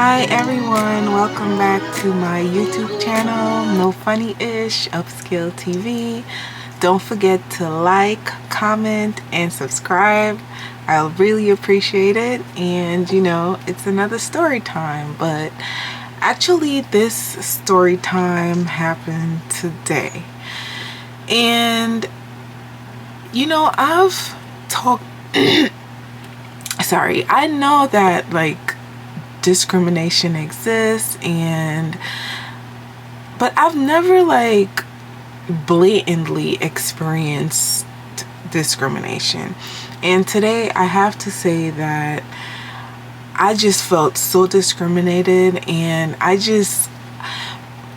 Hi everyone, welcome back to my YouTube channel, No Funny-ish, Upscale TV. Don't forget to like, comment, and subscribe. I'll really appreciate it. And it's another story time, but actually this story time happened today. And I've talked sorry, I know that discrimination exists, but I've never blatantly experienced discrimination. And today I have to say that I just felt so discriminated, and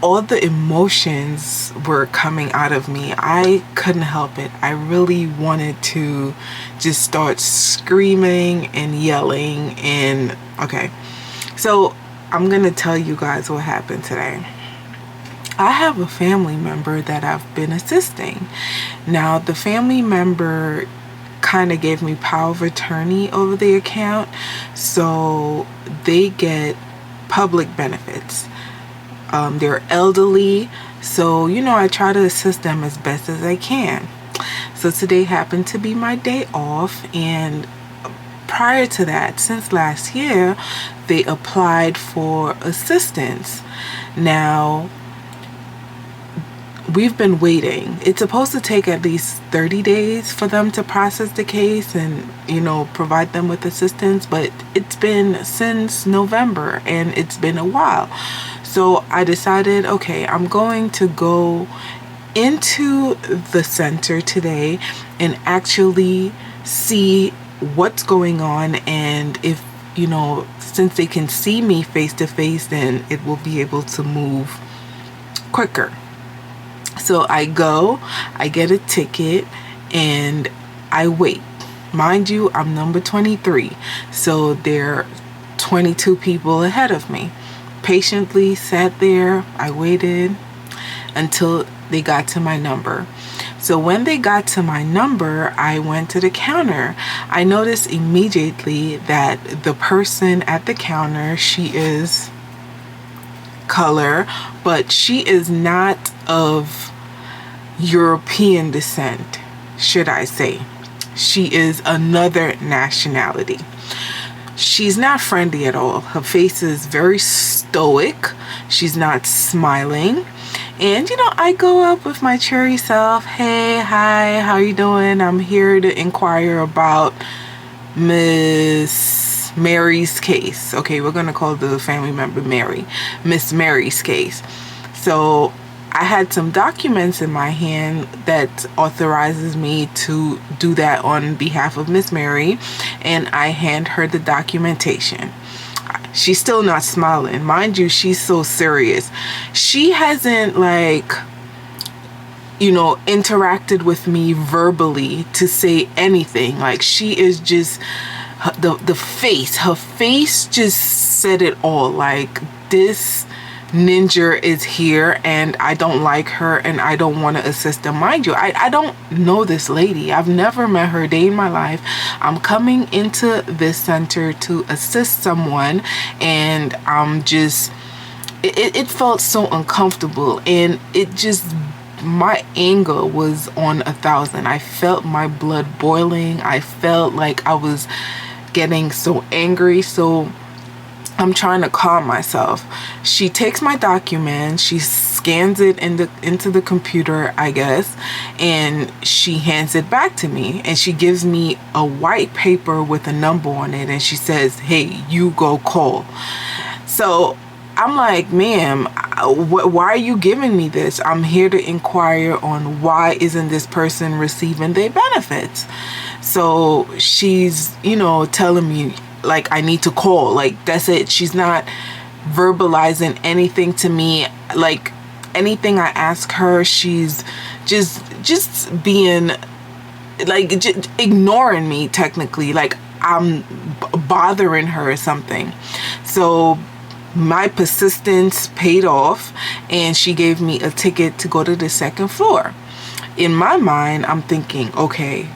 all the emotions were coming out of me. I couldn't help it. I really wanted to just start screaming and yelling. And okay, so I'm gonna tell you guys what happened today. I have a family member that I've been assisting. Now, the family member kind of gave me power of attorney over the account, so they get public benefits. They're elderly, so I try to assist them as best as I can. So today happened to be my day off, and prior to that, since last year, they applied for assistance. Now, we've been waiting. It's supposed to take at least 30 days for them to process the case and provide them with assistance, but it's been since November and it's been a while. So I decided, okay, I'm going to go into the center today and actually see what's going on, and if since they can see me face to face, then it will be able to move quicker. So I go, I get a ticket, and I wait. Mind you, I'm number 23, so there are 22 people ahead of me. Patiently sat there, I waited until they got to my number. So when they got to my number, I went to the counter. I noticed immediately that the person at the counter, she is color, but she is not of European descent, should I say. She is another nationality. She's not friendly at all. Her face is very stoic. She's not smiling. And I go up with my cheery self. Hey, hi, how you doing? I'm here to inquire about Miss Mary's case. Okay, we're gonna call the family member Mary. Miss Mary's case. So I had some documents in my hand that authorizes me to do that on behalf of Miss Mary, and I hand her the documentation. She's still not smiling. Mind you, she's so serious. She hasn't interacted with me verbally to say anything. She is just the face. Her face just said it all. This ninja is here and I don't like her and I don't want to assist them. Mind you, I don't know this lady. I've never met her a day in my life. I'm coming into this center to assist someone, and it felt so uncomfortable, and my anger was on 1,000. I felt my blood boiling. I felt like I was getting so angry. So I'm trying to calm myself. She takes my document, she scans it into the computer, I guess, and she hands it back to me, and she gives me a white paper with a number on it, and she says, hey, you go call. So I'm like, ma'am, why are you giving me this? I'm here to inquire on why isn't this person receiving their benefits. So she's telling me I need to call. That's it. She's not verbalizing anything to me. Anything I ask her, she's just being just ignoring me, technically. I'm bothering her or something. So my persistence paid off, and she gave me a ticket to go to the second floor. In my mind, I'm thinking, okay,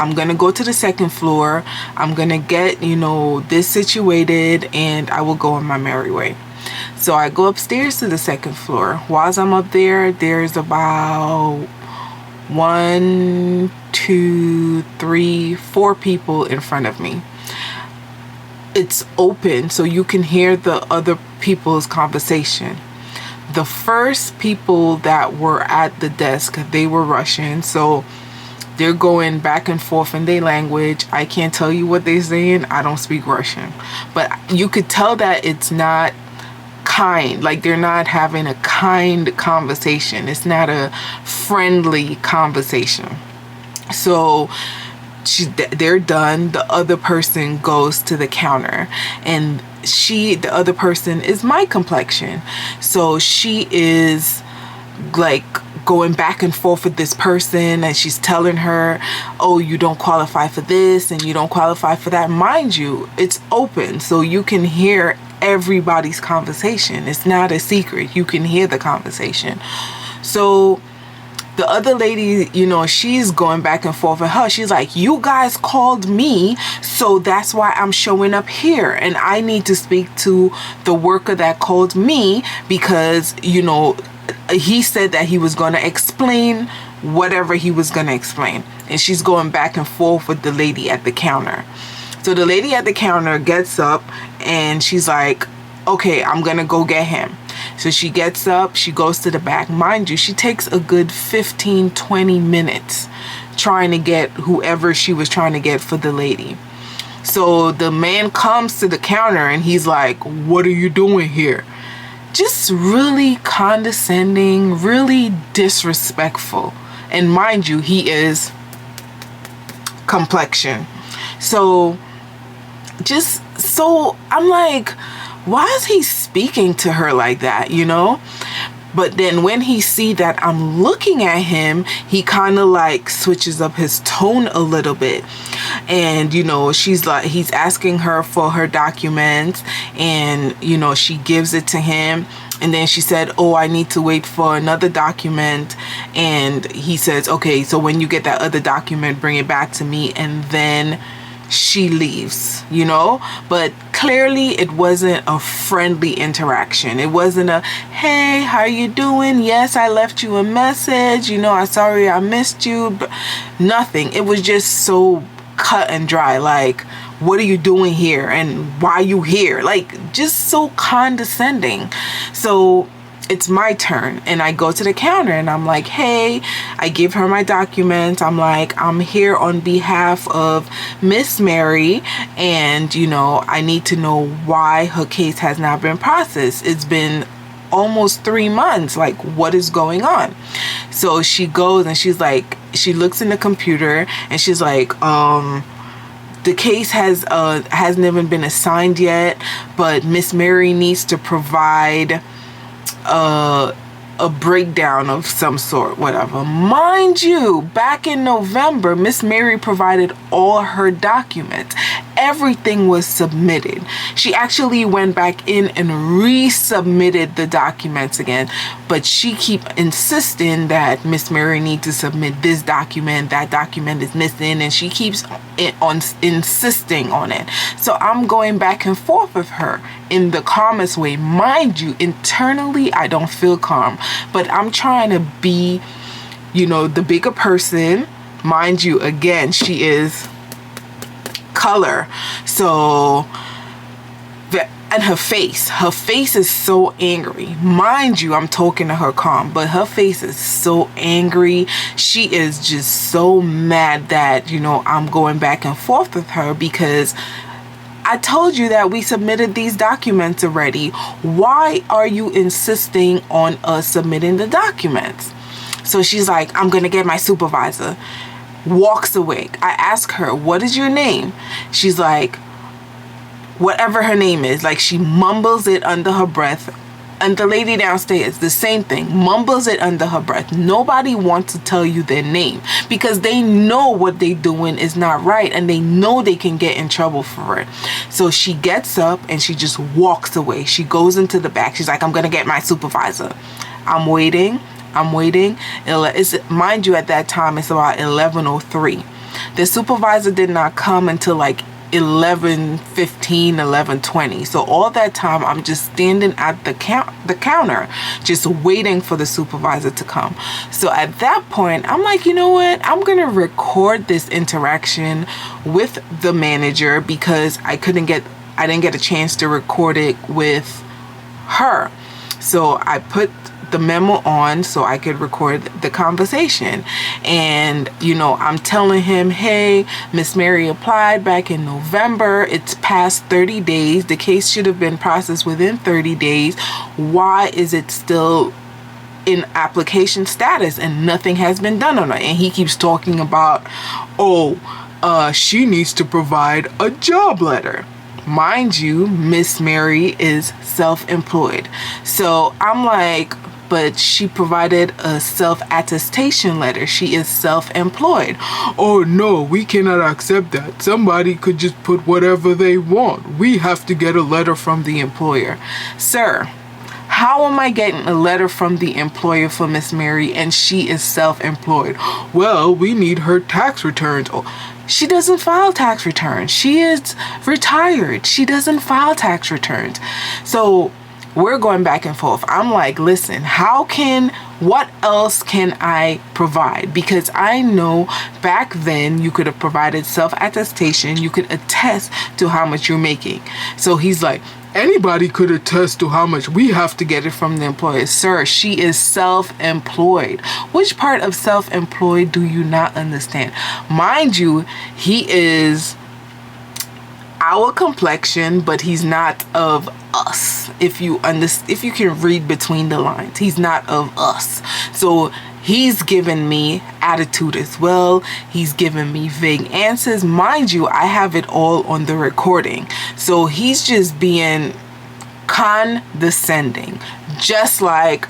I'm gonna go to the second floor. I'm gonna get, you know, this situated, and I will go on my merry way. So I go upstairs to the second floor. While I'm up there, there's about 1, 2, 3, 4 people in front of me. It's open, so you can hear the other people's conversation. The first people that were at the desk, they were Russian, so they're going back and forth in their language. I can't tell you what they're saying. I don't speak Russian. But you could tell that it's not kind. Like, they're not having a kind conversation. It's not a friendly conversation. So they're done. The other person goes to the counter, and the other person is my complexion. So she is like going back and forth with this person, and she's telling her, oh, you don't qualify for this and you don't qualify for that. Mind you, it's open, so you can hear everybody's conversation. It's not a secret. You can hear the conversation. So the other lady, you know, she's going back and forth with her. She's like, you guys called me, so that's why I'm showing up here. And I need to speak to the worker that called me because, you know, he said that he was going to explain whatever he was going to explain. And she's going back and forth with the lady at the counter. So the lady at the counter gets up and she's like, okay, I'm going to go get him. So she gets up, she goes to the back. Mind you, she takes a good 15-20 minutes trying to get whoever she was trying to get for the lady. So the man comes to the counter and he's like, what are you doing here? Just really condescending, really disrespectful. And mind you, he is complexion. So I'm like, why is he speaking to her like that, you know? But then when he see that I'm looking at him, he kind of like switches up his tone a little bit. And, you know, he's asking her for her documents, and, you know, she gives it to him. And then she said, oh, I need to wait for another document. And he says, okay, so when you get that other document, bring it back to me. And then she leaves, you know. But clearly it wasn't a friendly interaction. It wasn't a, hey, how you doing? Yes, I left you a message, you know, I'm sorry I missed you. But nothing. It was just so cut and dry. Like, what are you doing here and why are you here? Like, just so condescending. So it's my turn, and I go to the counter and I'm like, hey, I give her my documents. I'm like, I'm here on behalf of Miss Mary, and, you know, I need to know why her case has not been processed. It's been almost 3 months. Like, what is going on? So she goes and she's like, she looks in the computer and she's like, the case hasn't even been assigned yet, but Miss Mary needs to provide a breakdown of some sort, whatever. Mind you, back in November, Miss Mary provided all her documents. Everything was submitted. She actually went back in and resubmitted the documents again, but she keep insisting that Miss Mary needs to submit this document, that document is missing, and she keeps insisting on it. So I'm going back and forth with her in the calmest way. Mind you, internally I don't feel calm, but I'm trying to be, you know, the bigger person. Mind you, again, she is color. So, and her face is so angry. Mind you, I'm talking to her calm, but her face is so angry. She is just so mad that, you know, I'm going back and forth with her because I told you that we submitted these documents already. Why are you insisting on us submitting the documents? So she's like, I'm gonna get my supervisor. Walks away. I ask her, what is your name? She's like, whatever her name is. Like, she mumbles it under her breath. And the lady downstairs, the same thing, mumbles it under her breath. Nobody wants to tell you their name because they know what they're doing is not right, and they know they can get in trouble for it. So she gets up and she just walks away. She goes into the back. She's like, I'm gonna get my supervisor. I'm waiting. Mind you, at that time it's about 11:03. The supervisor did not come until like 11:15, 11:20. So all that time I'm just standing at the counter just waiting for the supervisor to come. So at that point I'm like, you know what, I'm gonna record this interaction with the manager because I didn't get a chance to record it with her. So I put the memo on so I could record the conversation. And I'm telling him, hey, Miss Mary applied back in November. It's past 30 days. The case should have been processed within 30 days. Why is it still in application status and nothing has been done on it? And he keeps talking about, she needs to provide a job letter. Mind you, Miss Mary is self-employed. So I'm like, but she provided a self-attestation letter. She is self-employed. Oh no, we cannot accept that. Somebody could just put whatever they want. We have to get a letter from the employer. Sir, how am I getting a letter from the employer for Miss Mary and she is self-employed? Well, we need her tax returns. She doesn't file tax returns. She is retired. She doesn't file tax returns. So we're going back and forth. I'm like, listen, what else can I provide? Because I know back then you could have provided self-attestation. You could attest to how much you're making. So he's like, anybody could attest to how much. We have to get it from the employer. Sir, she is self-employed. Which part of self-employed do you not understand? Mind you, he is our complexion, but he's not of us. If you can read between the lines, he's not of us. So he's given me attitude as well. He's given me vague answers. Mind you, I have it all on the recording. So he's just being condescending, just like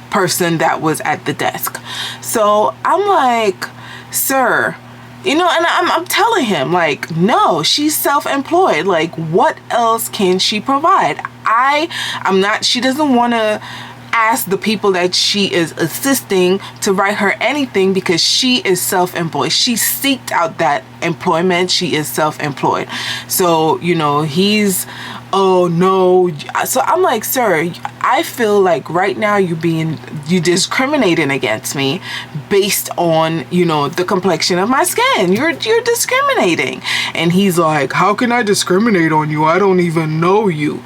person that was at the desk. So I'm like, sir, and I'm telling him, like, no, she's self-employed. Like, what else can she provide? She doesn't want to ask the people that she is assisting to write her anything because she is self-employed. She seeked out that employment. She is self-employed. So, he's, oh no. So I'm like, sir, I feel like right now you discriminating against me based on, the complexion of my skin. You're discriminating. And he's like, how can I discriminate on you? I don't even know you.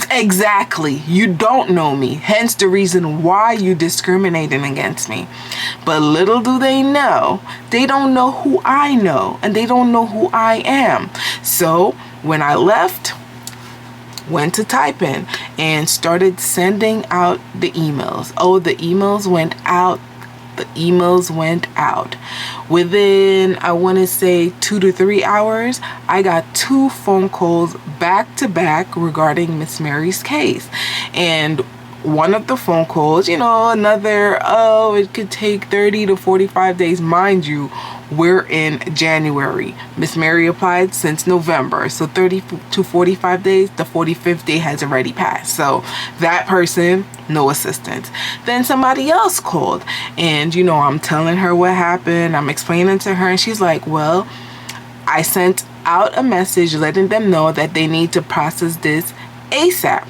Exactly. You don't know me. Hence the reason why you discriminating against me. But little do they know, they don't know who I know and they don't know who I am. So when I left, went to type in and started sending out the emails. The emails went out. The emails went out. Within, I want to say 2 to 3 hours, I got 2 phone calls back to back regarding Miss Mary's case. And one of the phone calls, another, it could take 30 to 45 days. Mind you, we're in January. Miss Mary applied since November. So 30 to 45 days, the 45th day has already passed. So that person, no assistance. Then somebody else called and, I'm telling her what happened. I'm explaining to her and she's like, well, I sent out a message letting them know that they need to process this ASAP.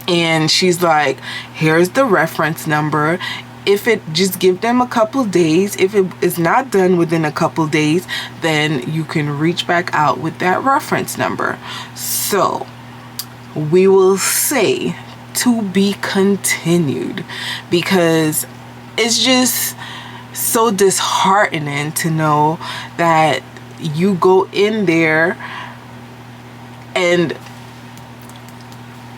And she's like, here's the reference number. If it just give them a couple days, if it is not done within a couple days, then you can reach back out with that reference number. So we will say to be continued, because it's just so disheartening to know that you go in there and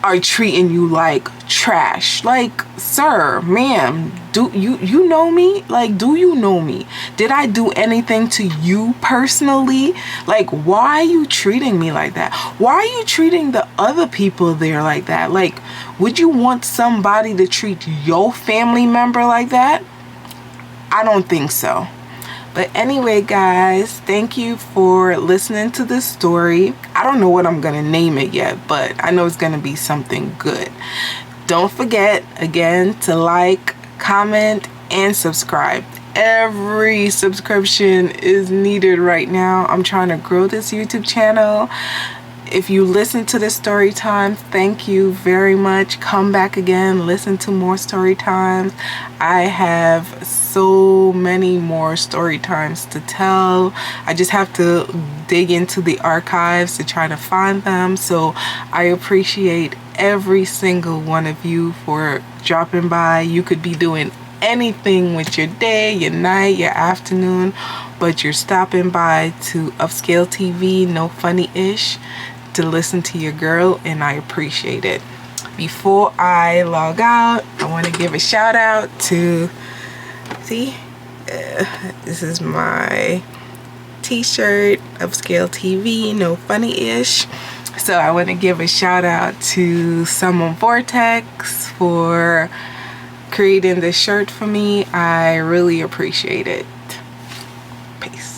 are treating you like trash. Like, sir, ma'am, do you know me? Like, do you know me? Did I do anything to you personally? Like, why are you treating me like that? Why are you treating the other people there like that? Like, would you want somebody to treat your family member like that? I don't think so. But anyway, guys, thank you for listening to this story. I don't know what I'm going to name it yet, but I know it's going to be something good. Don't forget, again, to like, comment, and subscribe. every subscription is needed right now. I'm trying to grow this YouTube channel. If you listen to the story time, thank you very much. Come back again, listen to more story times. I have so many more story times to tell. I just have to dig into the archives to try to find them. So I appreciate every single one of you for dropping by. You could be doing anything with your day, your night, your afternoon, but you're stopping by to Upscale TV, No Funny-ish, to listen to your girl, and I appreciate it. Before I log out, I want to give a shout out to, this is my t-shirt, Upscale TV, No Funny-ish. So I want to give a shout out to Someone Vortex for creating this shirt for me. I really appreciate it. Peace.